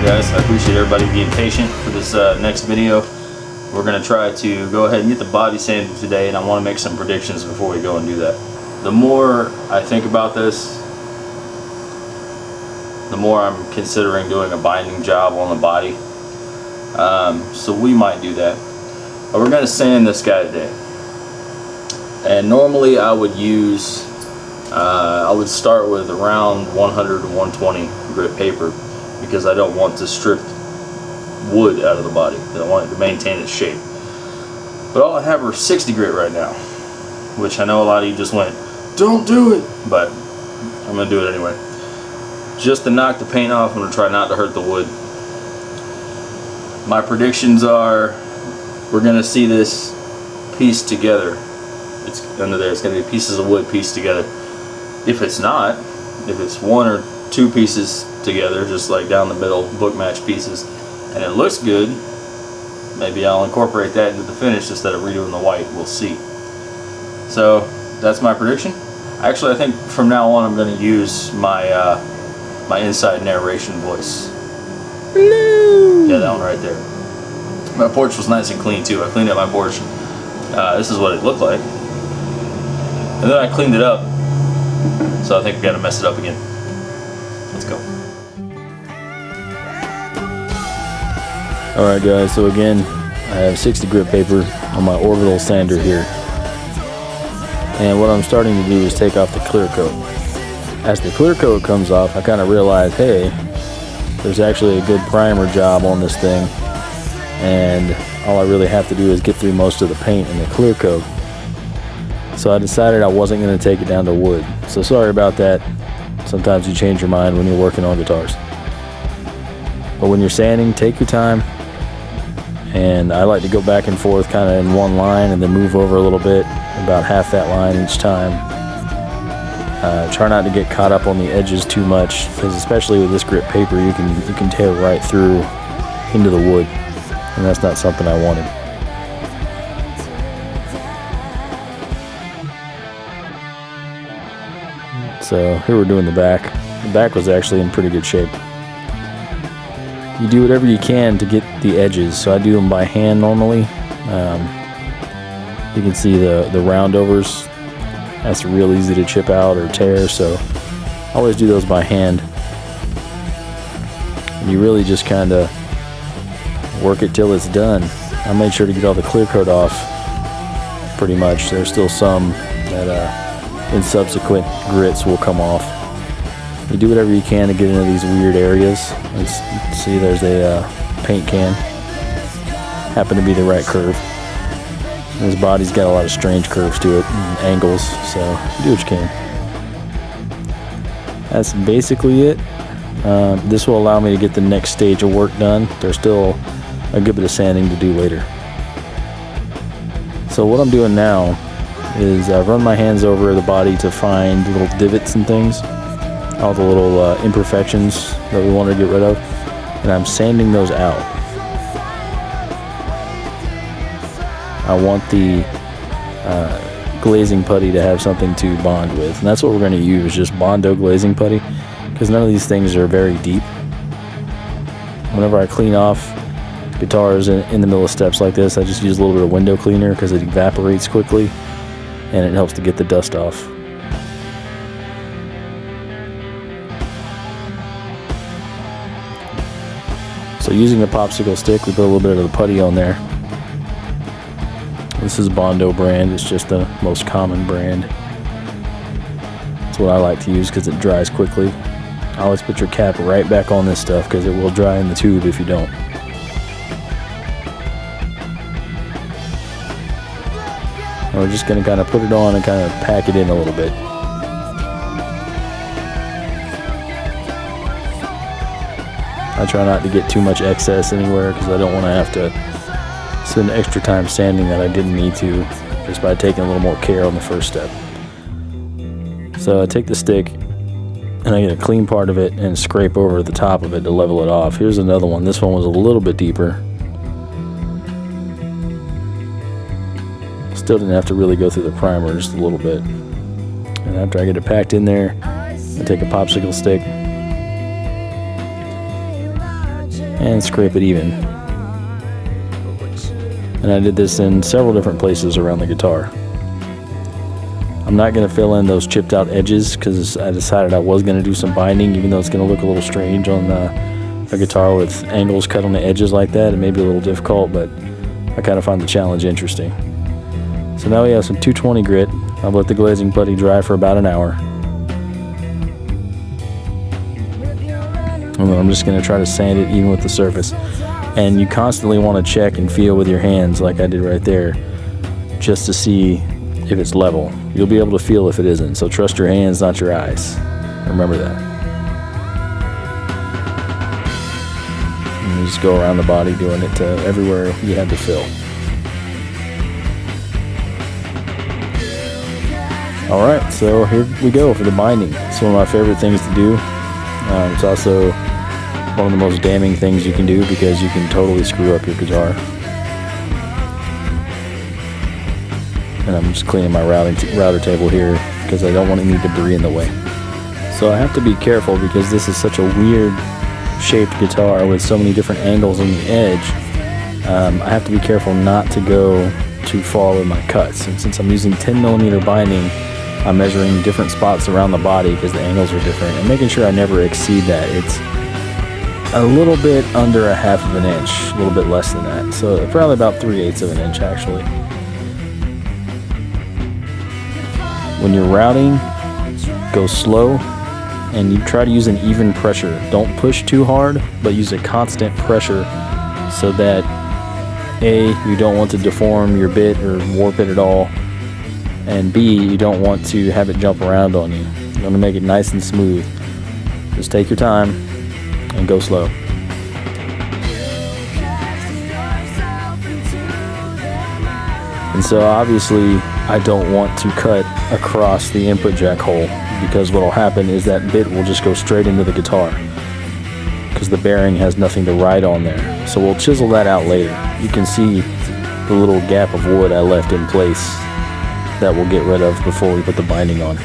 guys. I appreciate everybody being patient for this next video. We're going to try to go ahead and get the body sanded today, and I want to make some predictions before we go and do that. The more I think about this, the more I'm considering doing a binding job on the body. So we might do that. But we're going to sand this guy today. And normally I would use, I would start with around 100 to 120 grit paper, because I don't want to strip wood out of the body. I want it to maintain its shape. But all I have are 60 grit right now, which I know a lot of you just went, don't do it, but I'm going to do it anyway. Just to knock the paint off, I'm going to try not to hurt the wood. My predictions are, we're going to see this pieced together. It's under there, it's going to be pieces of wood pieced together. If it's not, if it's one or two pieces together, just like down the middle, book match pieces, and it looks good, maybe I'll incorporate that into the finish instead of redoing the white. We'll see. So that's my prediction. Actually, I think from now on I'm going to use my my inside narration voice. Hello. Yeah, that one right there. My porch was nice and clean too. I cleaned up my porch. This is what it looked like, and then I cleaned it up. So I think we got to mess it up again. Let's go. Alright guys, so again, I have 60 grit paper on my orbital sander here. And what I'm starting to do is take off the clear coat. As the clear coat comes off, I kind of realize, hey, there's actually a good primer job on this thing. And all I really have to do is get through most of the paint in the clear coat. So I decided I wasn't going to take it down to wood. So sorry about that. Sometimes you change your mind when you're working on guitars. But when you're sanding, take your time. And I like to go back and forth kind of in one line and then move over a little bit, about half that line each time. Try not to get caught up on the edges too much, because especially with this grit paper, you can tear right through into the wood, and that's not something I wanted. So here we're doing the back. The back was actually in pretty good shape. You do whatever you can to get the edges. So I do them by hand normally. You can see the roundovers. That's real easy to chip out or tear, so I always do those by hand. And you really just kind of work it till it's done. I made sure to get all the clear coat off pretty much. There's still some that in subsequent grits will come off. You do whatever you can to get into these weird areas. Let's see, there's a paint can. Happened to be the right curve. His body's got a lot of strange curves to it and angles, so do what you can. That's basically it. This will allow me to get the next stage of work done. There's still a good bit of sanding to do later. So what I'm doing now is I run my hands over the body to find little divots and things, all the little imperfections that we want to get rid of, and I'm sanding those out. I want the glazing putty to have something to bond with, and that's what we're going to use, just Bondo glazing putty, because none of these things are very deep. Whenever I clean off guitars in the middle of steps like this, I just use a little bit of window cleaner because it evaporates quickly and it helps to get the dust off. So using a popsicle stick, we put a little bit of the putty on there. This is Bondo brand, it's just the most common brand. That's what I like to use because it dries quickly. Always put your cap right back on this stuff because it will dry in the tube if you don't. And we're just going to kind of put it on and kind of pack it in a little bit. I try not to get too much excess anywhere because I don't want to have to spend extra time sanding that I didn't need to, just by taking a little more care on the first step. So I take the stick and I get a clean part of it and scrape over the top of it to level it off. Here's another one. This one was a little bit deeper. Still didn't have to really go through the primer, just a little bit. And after I get it packed in there, I take a popsicle stick and scrape it even. And I did this in several different places around the guitar. I'm not going to fill in those chipped out edges because I decided I was going to do some binding, even though it's going to look a little strange on a guitar with angles cut on the edges like that. It may be a little difficult, but I kind of find the challenge interesting. So now we have some 220 grit. I've let the glazing putty dry for about an hour. And then I'm just going to try to sand it even with the surface. And you constantly want to check and feel with your hands like I did right there, just to see if it's level. You'll be able to feel if it isn't, so trust your hands, not your eyes. Remember that. And you just go around the body doing it to everywhere you had to fill. Alright, so here we go for the binding. It's one of my favorite things to do. It's also one of the most damning things you can do because you can totally screw up your guitar. And I'm just cleaning my router table here because I don't want any debris in the way. So I have to be careful because this is such a weird shaped guitar with so many different angles on the edge. I have to be careful not to go too far with my cuts. And since I'm using 10mm binding, I'm measuring different spots around the body because the angles are different and making sure I never exceed that. It's a little bit under 1/2 of an inch, a little bit less than that. So probably about 3/8 of an inch actually. When you're routing, go slow and you try to use an even pressure. Don't push too hard, but use a constant pressure so that A, you don't want to deform your bit or warp it at all, and B, you don't want to have it jump around on you. You want to make it nice and smooth. Just take your time and go slow. And so obviously I don't want to cut across the input jack hole because what will happen is that bit will just go straight into the guitar because the bearing has nothing to ride on there. So we'll chisel that out later. You can see the little gap of wood I left in place that we'll get rid of before we put the binding on.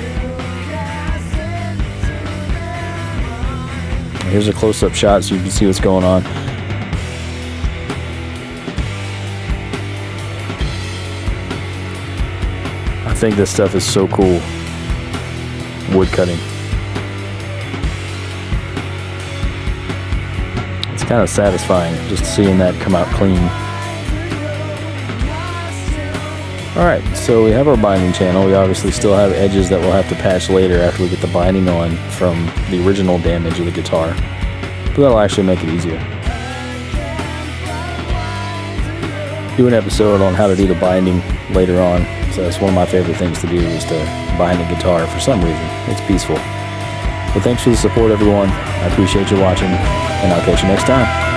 Here's a close-up shot so you can see what's going on. I think this stuff is so cool. Wood cutting. It's kind of satisfying just seeing that come out clean. Alright, so we have our binding channel. We obviously still have edges that we'll have to patch later after we get the binding on from the original damage of the guitar. But that'll actually make it easier. Do an episode on how to do the binding later on. So that's one of my favorite things to do is to bind a guitar for some reason. It's peaceful. But thanks for the support, everyone. I appreciate you watching, and I'll catch you next time.